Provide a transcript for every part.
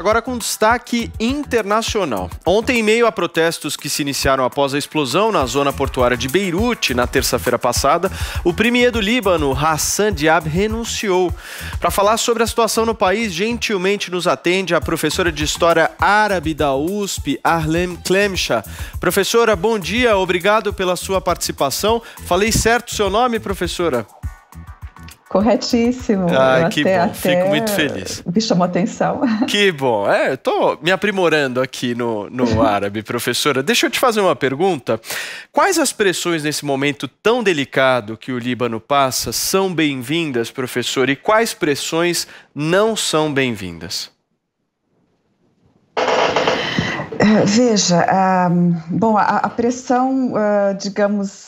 Agora com destaque internacional. Ontem, em meio a protestos que se iniciaram após a explosão na zona portuária de Beirute, na terça-feira passada, o premier do Líbano, Hassan Diab, renunciou. Para falar sobre a situação no país, gentilmente nos atende a professora de História Árabe da USP, Arlem Klemcha. Professora, bom dia, obrigado pela sua participação. Falei certo o seu nome, professora? Corretíssimo. Ai, que bom, fico muito feliz. Me chamou atenção. Que bom, eu tô me aprimorando aqui no árabe, professora. Deixa eu te fazer uma pergunta. Quais as pressões nesse momento tão delicado que o Líbano passa são bem-vindas, professora, e quais pressões não são bem-vindas? Veja, a pressão, digamos,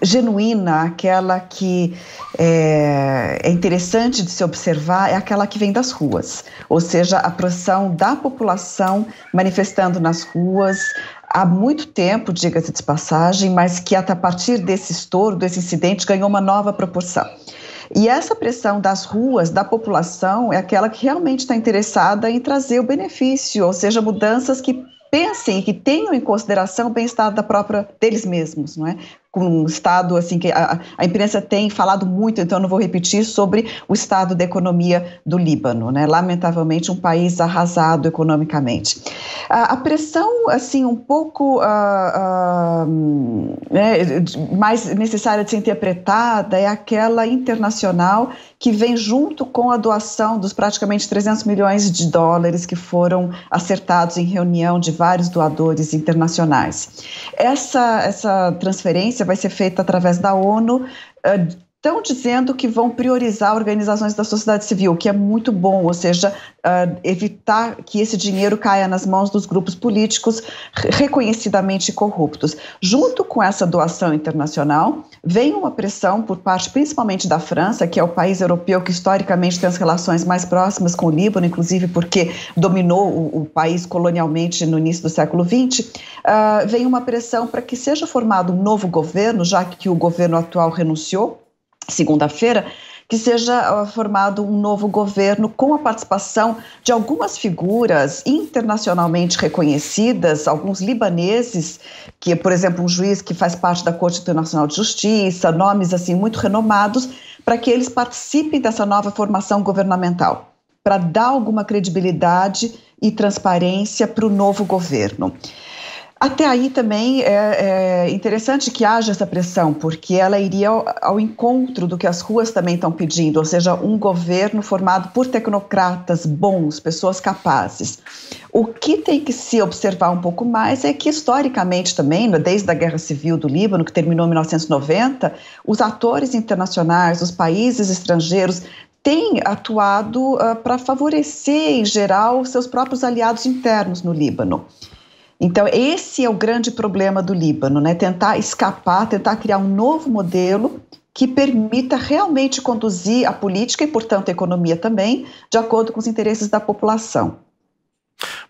genuína, aquela que é interessante de se observar, é aquela que vem das ruas, ou seja, a pressão da população manifestando nas ruas há muito tempo, diga-se de passagem, mas que até a partir desse estouro, desse incidente, ganhou uma nova proporção. E essa pressão das ruas, da população, é aquela que realmente está interessada em trazer o benefício, ou seja, mudanças que pensem e que tenham em consideração o bem-estar deles mesmos, não é? Com um estado assim que a imprensa tem falado muito, então eu não vou repetir, sobre o estado da economia do Líbano, né? Lamentavelmente um país arrasado economicamente. A pressão assim um pouco mais necessária de ser interpretada é aquela internacional que vem junto com a doação dos praticamente 300 milhões de dólares que foram acertados em reunião de vários doadores internacionais. Essa transferência vai ser feita através da ONU, estão dizendo que vão priorizar organizações da sociedade civil, o que é muito bom, ou seja, evitar que esse dinheiro caia nas mãos dos grupos políticos reconhecidamente corruptos. Junto com essa doação internacional, vem uma pressão por parte principalmente da França, que é o país europeu que historicamente tem as relações mais próximas com o Líbano, inclusive porque dominou o país colonialmente no início do século XX, vem uma pressão para que seja formado um novo governo, já que o governo atual renunciou, segunda-feira, que seja formado um novo governo com a participação de algumas figuras internacionalmente reconhecidas, alguns libaneses, que, por exemplo, um juiz que faz parte da Corte Internacional de Justiça, nomes assim muito renomados, para que eles participem dessa nova formação governamental, para dar alguma credibilidade e transparência para o novo governo. Até aí também é interessante que haja essa pressão, porque ela iria ao encontro do que as ruas também estão pedindo, ou seja, um governo formado por tecnocratas bons, pessoas capazes. O que tem que se observar um pouco mais é que, historicamente também, desde a Guerra Civil do Líbano, que terminou em 1990, os atores internacionais, os países estrangeiros, têm atuado para favorecer, em geral, seus próprios aliados internos no Líbano. Então, esse é o grande problema do Líbano, né? Tentar escapar, tentar criar um novo modelo que permita realmente conduzir a política e, portanto, a economia também, de acordo com os interesses da população.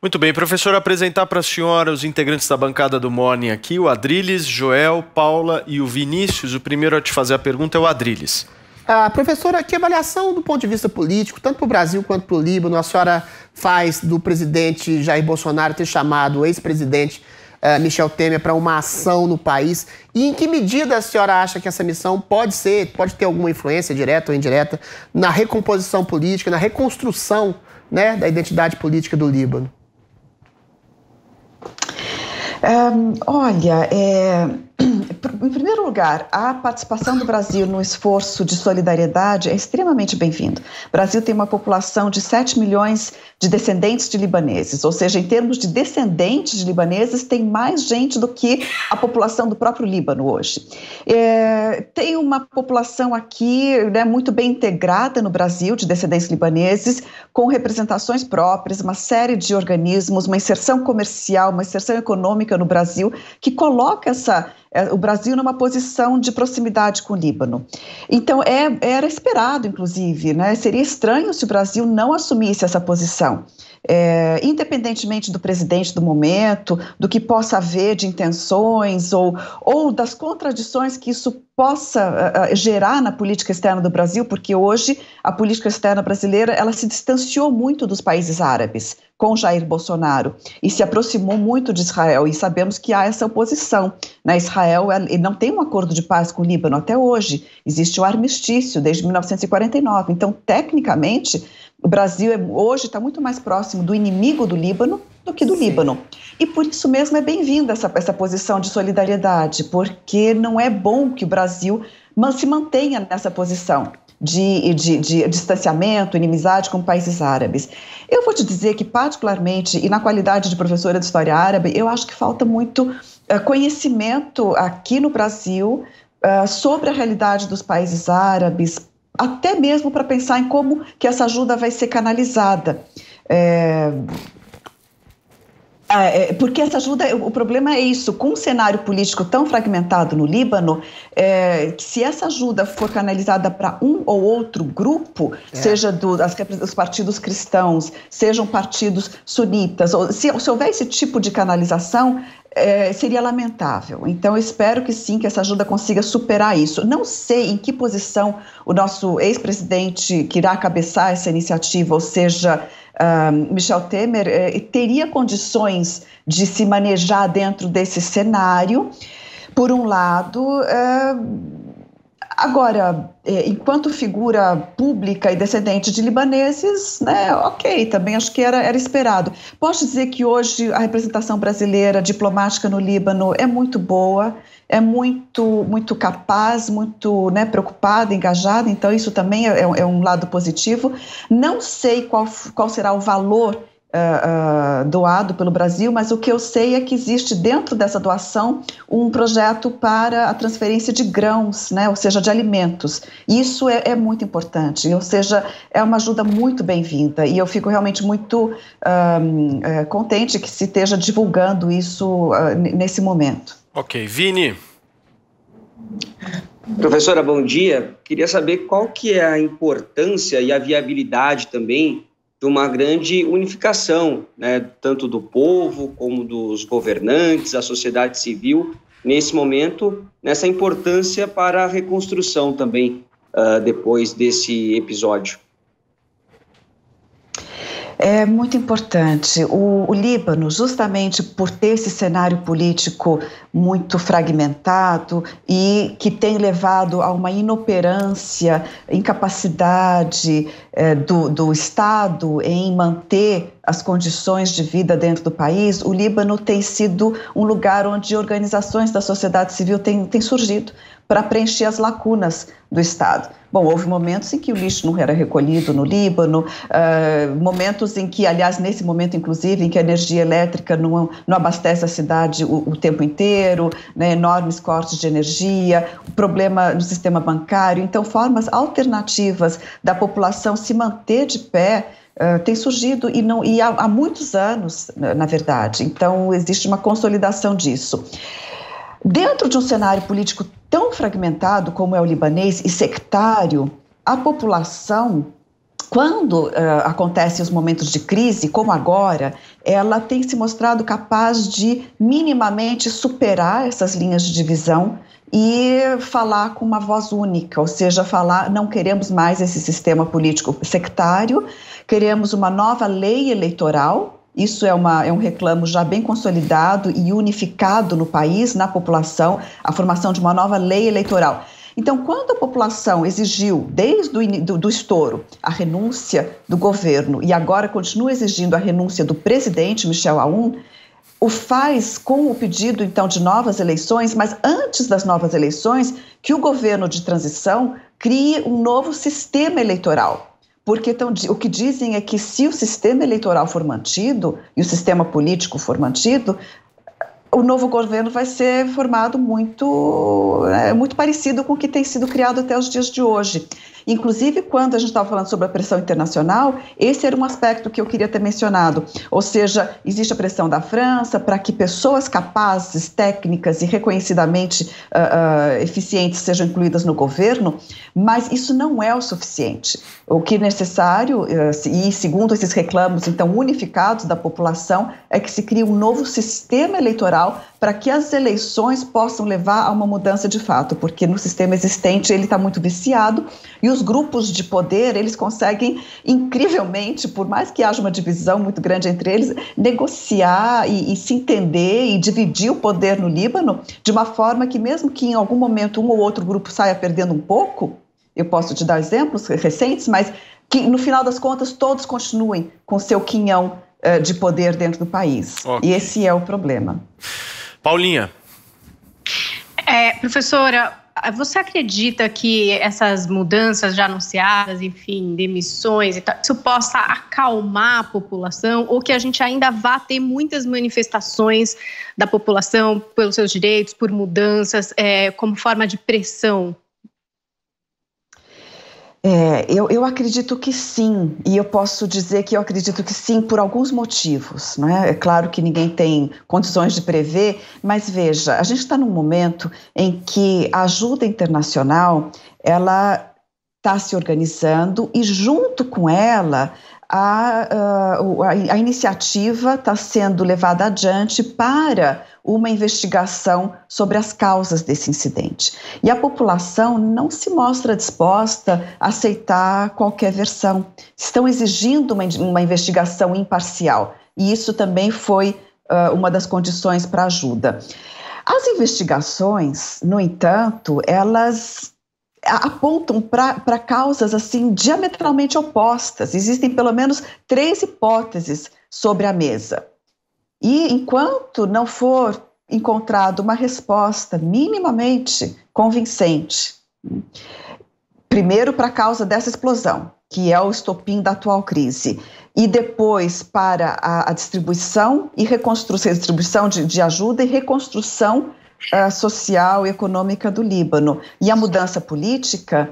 Muito bem, professor, apresentar para a senhora os integrantes da bancada do Morning aqui, o Adriles, Joel, Paula e o Vinícius. O primeiro a te fazer a pergunta é o Adriles. Professora, que avaliação do ponto de vista político, tanto para o Brasil quanto para o Líbano, a senhora faz do presidente Jair Bolsonaro ter chamado o ex-presidente Michel Temer para uma ação no país? E em que medida a senhora acha que essa missão pode ter alguma influência direta ou indireta na recomposição política, na reconstrução, né, da identidade política do Líbano? Em primeiro lugar, a participação do Brasil no esforço de solidariedade é extremamente bem-vinda. O Brasil tem uma população de 7 milhões de descendentes de libaneses, ou seja, em termos de descendentes de libaneses, tem mais gente do que a população do próprio Líbano hoje. Tem uma população aqui, né, muito bem integrada no Brasil, de descendentes libaneses, com representações próprias, uma série de organismos, uma inserção comercial, uma inserção econômica no Brasil, que coloca o Brasil numa posição de proximidade com o Líbano. Então, era esperado, inclusive, né? Seria estranho se o Brasil não assumisse essa posição. independentemente do presidente do momento, do que possa haver de intenções ou das contradições que isso possa gerar na política externa do Brasil, porque hoje a política externa brasileira ela se distanciou muito dos países árabes com Jair Bolsonaro e se aproximou muito de Israel, e sabemos que há essa oposição, né? Israel não tem um acordo de paz com o Líbano até hoje, existe o armistício desde 1949, então tecnicamente o Brasil hoje está muito mais próximo do inimigo do Líbano do que do Líbano. E por isso mesmo é bem-vinda essa posição de solidariedade, porque não é bom que o Brasil se mantenha nessa posição de distanciamento, inimizade com países árabes. Eu vou te dizer que, particularmente, e na qualidade de professora de História Árabe, eu acho que falta muito conhecimento aqui no Brasil sobre a realidade dos países árabes, até mesmo para pensar em como que essa ajuda vai ser canalizada. Porque essa ajuda, o problema é isso, com um cenário político tão fragmentado no Líbano, se essa ajuda for canalizada para um ou outro grupo, seja dos partidos cristãos, sejam partidos sunitas, ou se houver esse tipo de canalização, seria lamentável. Então, eu espero que sim, que essa ajuda consiga superar isso. Não sei em que posição o nosso ex-presidente que irá cabeçar essa iniciativa, ou seja, Michel Temer, teria condições de se manejar dentro desse cenário, por um lado. Agora, enquanto figura pública e descendente de libaneses, né, ok, também acho que era esperado. Posso dizer que hoje a representação brasileira diplomática no Líbano é muito boa, é muito capaz, muito, né, preocupada, engajada, então isso também é um lado positivo. Não sei qual será o valor doado pelo Brasil, mas o que eu sei é que existe dentro dessa doação um projeto para a transferência de grãos, né, ou seja, de alimentos. Isso é muito importante, ou seja, é uma ajuda muito bem-vinda e eu fico realmente muito contente que se esteja divulgando isso nesse momento. Ok, Vini. Professora, bom dia. Queria saber qual que é a importância e a viabilidade também de uma grande unificação, né, tanto do povo como dos governantes, da sociedade civil, nesse momento, nessa importância para a reconstrução também, depois desse episódio. É muito importante. O Líbano, justamente por ter esse cenário político muito fragmentado e que tem levado a uma inoperância, incapacidade do Estado em manter as condições de vida dentro do país, o Líbano tem sido um lugar onde organizações da sociedade civil têm surgido para preencher as lacunas do Estado. Bom, houve momentos em que o lixo não era recolhido no Líbano, momentos em que, aliás, nesse momento, inclusive, em que a energia elétrica não abastece a cidade o tempo inteiro, né, enormes cortes de energia, problema no sistema bancário. Então, formas alternativas da população se manter de pé tem surgido e há muitos anos, na verdade. Então, existe uma consolidação disso. Dentro de um cenário político tão fragmentado como é o libanês e sectário, a população, quando acontecem os momentos de crise, como agora, ela tem se mostrado capaz de minimamente superar essas linhas de divisão e falar com uma voz única, ou seja, falar, não queremos mais esse sistema político sectário, queremos uma nova lei eleitoral. Isso é um reclamo já bem consolidado e unificado no país, na população, a formação de uma nova lei eleitoral. Então, quando a população exigiu, desde o estouro, a renúncia do governo e agora continua exigindo a renúncia do presidente, Michel Aoun, o faz com o pedido, então, de novas eleições, mas antes das novas eleições, que o governo de transição crie um novo sistema eleitoral. Porque então, o que dizem é que se o sistema eleitoral for mantido e o sistema político for mantido, o novo governo vai ser formado muito parecido com o que tem sido criado até os dias de hoje. Inclusive, quando a gente estava falando sobre a pressão internacional, esse era um aspecto que eu queria ter mencionado. Ou seja, existe a pressão da França para que pessoas capazes, técnicas e reconhecidamente eficientes sejam incluídas no governo, mas isso não é o suficiente. O que é necessário, e segundo esses reclamos, então, unificados da população, é que se crie um novo sistema eleitoral para que as eleições possam levar a uma mudança de fato, porque no sistema existente ele está muito viciado e os grupos de poder, eles conseguem incrivelmente, por mais que haja uma divisão muito grande entre eles, negociar e se entender e dividir o poder no Líbano de uma forma que mesmo que em algum momento um ou outro grupo saia perdendo um pouco, eu posso te dar exemplos recentes, mas que no final das contas todos continuem com seu quinhão de poder dentro do país. Okay. E esse é o problema. Paulinha. Professora, você acredita que essas mudanças já anunciadas, enfim, demissões e tal, isso possa acalmar a população ou que a gente ainda vá ter muitas manifestações da população pelos seus direitos, por mudanças, como forma de pressão? Eu acredito que sim, e eu posso dizer que eu acredito que sim por alguns motivos, não é? É claro que ninguém tem condições de prever, mas veja, a gente está num momento em que a ajuda internacional, ela está se organizando e junto com ela a iniciativa está sendo levada adiante para uma investigação sobre as causas desse incidente. E a população não se mostra disposta a aceitar qualquer versão. Estão exigindo uma investigação imparcial. E isso também foi uma das condições para a ajuda. As investigações, no entanto, elas apontam para causas assim diametralmente opostas. Existem pelo menos 3 hipóteses sobre a mesa. E enquanto não for encontrada uma resposta minimamente convincente, primeiro para a causa dessa explosão, que é o estopim da atual crise, e depois para a distribuição e reconstrução, distribuição de ajuda e reconstrução social e econômica do Líbano, e a mudança política,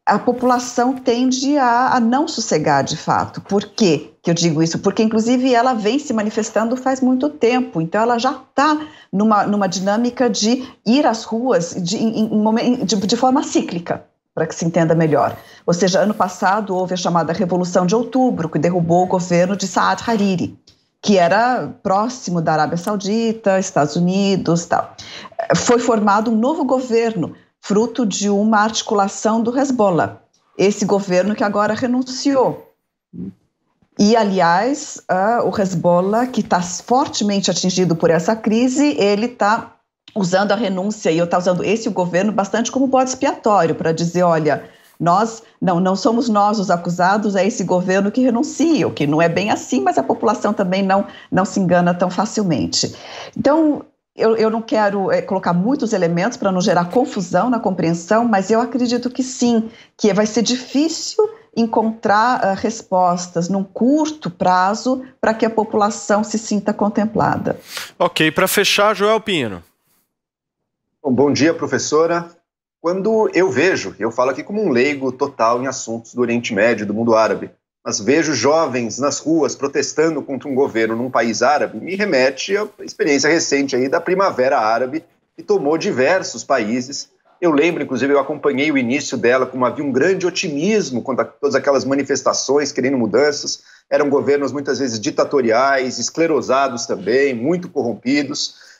a população tende a não sossegar de fato. Por quê que eu digo isso? Porque, inclusive, ela vem se manifestando faz muito tempo, então ela já está numa dinâmica de ir às ruas de forma cíclica, para que se entenda melhor. Ou seja, ano passado houve a chamada Revolução de Outubro, que derrubou o governo de Saad Hariri, que era próximo da Arábia Saudita, Estados Unidos, tal. Foi formado um novo governo, fruto de uma articulação do Hezbollah, esse governo que agora renunciou. E, aliás, o Hezbollah, que está fortemente atingido por essa crise, ele está usando a renúncia, e está usando esse governo bastante como bode expiatório, para dizer, olha, não somos nós os acusados, é esse governo que renuncia, o que não é bem assim, mas a população também não se engana tão facilmente. Então, eu não quero colocar muitos elementos para não gerar confusão na compreensão, mas eu acredito que sim, que vai ser difícil encontrar respostas num curto prazo para que a população se sinta contemplada. Ok, para fechar, Joel Pinheiro. Bom dia, professora. Quando eu falo aqui como um leigo total em assuntos do Oriente Médio, do mundo árabe, mas vejo jovens nas ruas protestando contra um governo num país árabe, me remete à experiência recente aí da Primavera Árabe, que tomou diversos países. Eu lembro, inclusive, eu acompanhei o início dela, como havia um grande otimismo contra todas aquelas manifestações querendo mudanças. Eram governos muitas vezes ditatoriais, esclerosados também, muito corrompidos.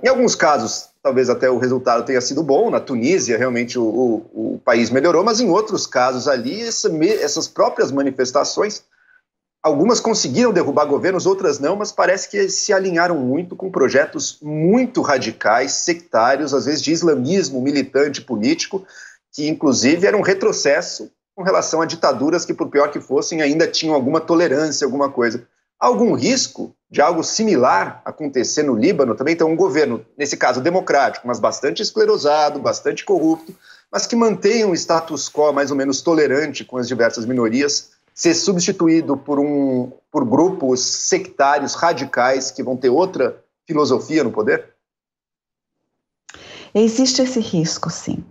Em alguns casos, talvez até o resultado tenha sido bom. Na Tunísia, realmente, o país melhorou, mas em outros casos ali, essas próprias manifestações, algumas conseguiram derrubar governos, outras não, mas parece que se alinharam muito com projetos muito radicais, sectários, às vezes de islamismo militante político, que inclusive era um retrocesso com relação a ditaduras que, por pior que fossem, ainda tinham alguma tolerância, alguma coisa. Há algum risco de algo similar acontecer no Líbano também? Então, um governo, nesse caso democrático, mas bastante esclerosado, bastante corrupto, mas que mantenha um status quo mais ou menos tolerante com as diversas minorias, ser substituído por grupos sectários radicais que vão ter outra filosofia no poder? Existe esse risco, sim.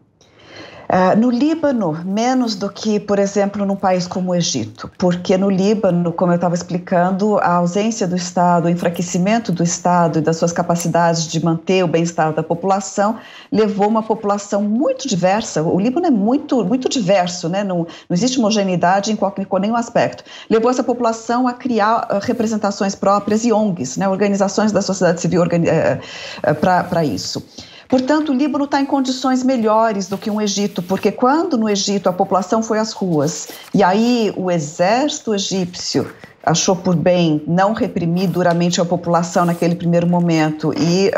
No Líbano, menos do que, por exemplo, num país como o Egito, porque no Líbano, como eu estava explicando, a ausência do Estado, o enfraquecimento do Estado e das suas capacidades de manter o bem-estar da população levou uma população muito diversa. O Líbano é muito, muito diverso, né? Não existe homogeneidade em nenhum aspecto. Levou essa população a criar representações próprias e ONGs, né? Organizações da sociedade civil para isso. Portanto, o Líbano está em condições melhores do que um Egito, porque quando no Egito a população foi às ruas, e aí o exército egípcio achou por bem não reprimir duramente a população naquele primeiro momento e,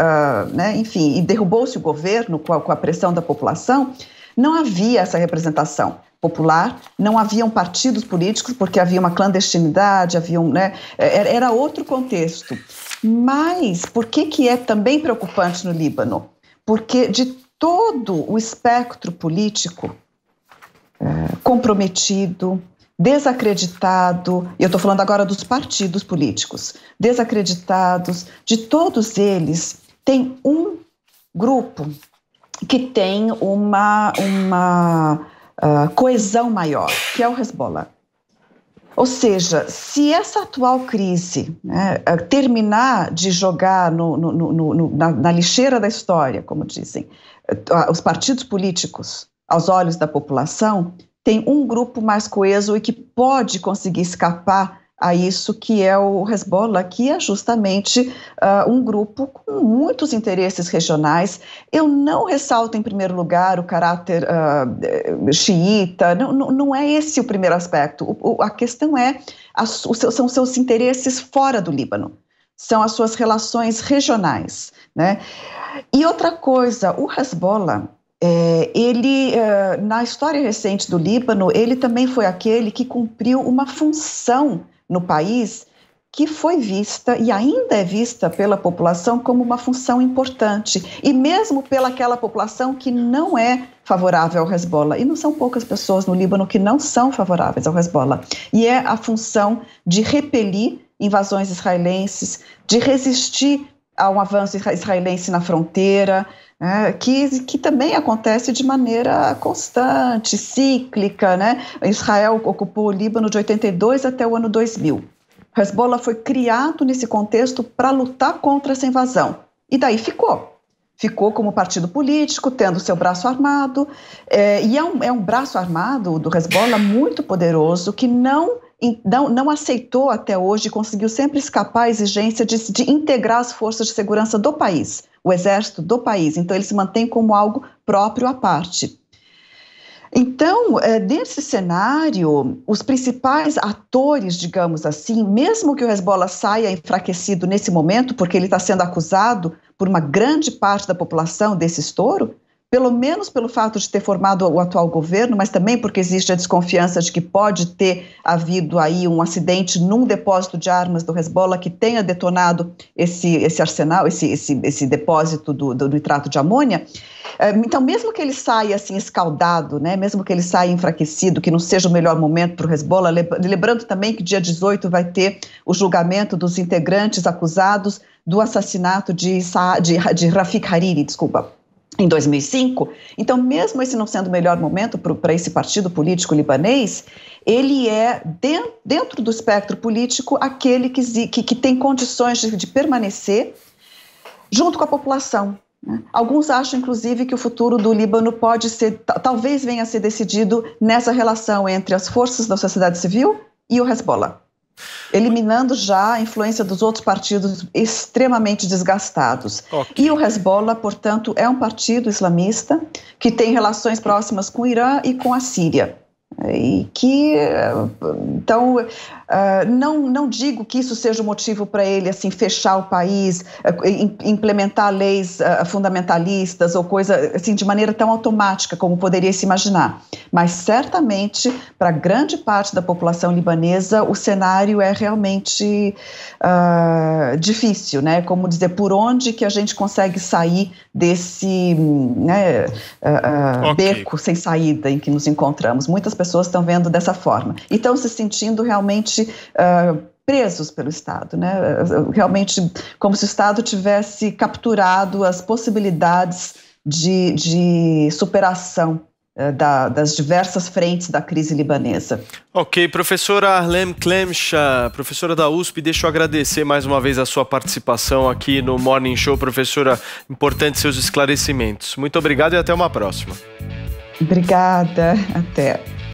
enfim, e derrubou-se o governo com a pressão da população, não havia essa representação popular, não haviam partidos políticos, porque havia uma clandestinidade, era outro contexto. Mas por que é também preocupante no Líbano? Porque de todo o espectro político comprometido, desacreditado, e eu estou falando agora dos partidos políticos, desacreditados, de todos eles, tem um grupo que tem uma coesão maior, que é o Hezbollah. Ou seja, se essa atual crise, né, terminar de jogar na lixeira da história, como dizem, os partidos políticos aos olhos da população, tem um grupo mais coeso e que pode conseguir escapar a isso, que é o Hezbollah, que é justamente um grupo com muitos interesses regionais. Eu não ressalto, em primeiro lugar, o caráter xiita, não é esse o primeiro aspecto. A questão são seus interesses fora do Líbano, são as suas relações regionais, né? E outra coisa, o Hezbollah, na história recente do Líbano, ele também foi aquele que cumpriu uma função no país que foi vista e ainda é vista pela população como uma função importante, e mesmo pelaquela população que não é favorável ao Hezbollah, e não são poucas pessoas no Líbano que não são favoráveis ao Hezbollah, e é a função de repelir invasões israelenses, de resistir a um avanço israelense na fronteira, que também acontece de maneira constante, cíclica, né? Israel ocupou o Líbano de 82 até o ano 2000. O Hezbollah foi criado nesse contexto para lutar contra essa invasão. E daí ficou como partido político, tendo seu braço armado, e é um braço armado do Hezbollah muito poderoso, que não aceitou até hoje, conseguiu sempre escapar à exigência de integrar as forças de segurança do país, o exército do país. Então ele se mantém como algo próprio à parte. Então, nesse cenário, os principais atores, digamos assim, mesmo que o Hezbollah saia enfraquecido nesse momento, porque ele está sendo acusado por uma grande parte da população desse estouro, pelo menos pelo fato de ter formado o atual governo, mas também porque existe a desconfiança de que pode ter havido aí um acidente num depósito de armas do Hezbollah que tenha detonado esse arsenal, esse depósito do nitrato de amônia. Então, mesmo que ele saia assim escaldado, né, mesmo que ele saia enfraquecido, que não seja o melhor momento para o Hezbollah, lembrando também que dia 18 vai ter o julgamento dos integrantes acusados do assassinato de Rafik Hariri, em 2005, então mesmo esse não sendo o melhor momento para esse partido político libanês, ele é, dentro do espectro político, aquele que tem condições de permanecer junto com a população, né? Alguns acham, inclusive, que o futuro do Líbano talvez venha a ser decidido nessa relação entre as forças da sociedade civil e o Hezbollah, eliminando já a influência dos outros partidos extremamente desgastados. Okay. E o Hezbollah, portanto, é um partido islamista que tem relações próximas com o Irã e com a Síria. E que, então, não digo que isso seja o motivo para ele assim, fechar o país, implementar leis fundamentalistas ou coisa assim, de maneira tão automática como poderia se imaginar. Mas certamente, para grande parte da população libanesa, o cenário é realmente difícil, né? Como dizer, por onde que a gente consegue sair desse beco sem saída em que nos encontramos? Muitas pessoas estão vendo dessa forma e estão se sentindo realmente presos pelo Estado, né? Realmente como se o Estado tivesse capturado as possibilidades de superação das diversas frentes da crise libanesa. Ok, professora Arlem Klemcha, professora da USP, deixa eu agradecer mais uma vez a sua participação aqui no Morning Show. Professora, importante seus esclarecimentos. Muito obrigado e até uma próxima. Obrigada, até.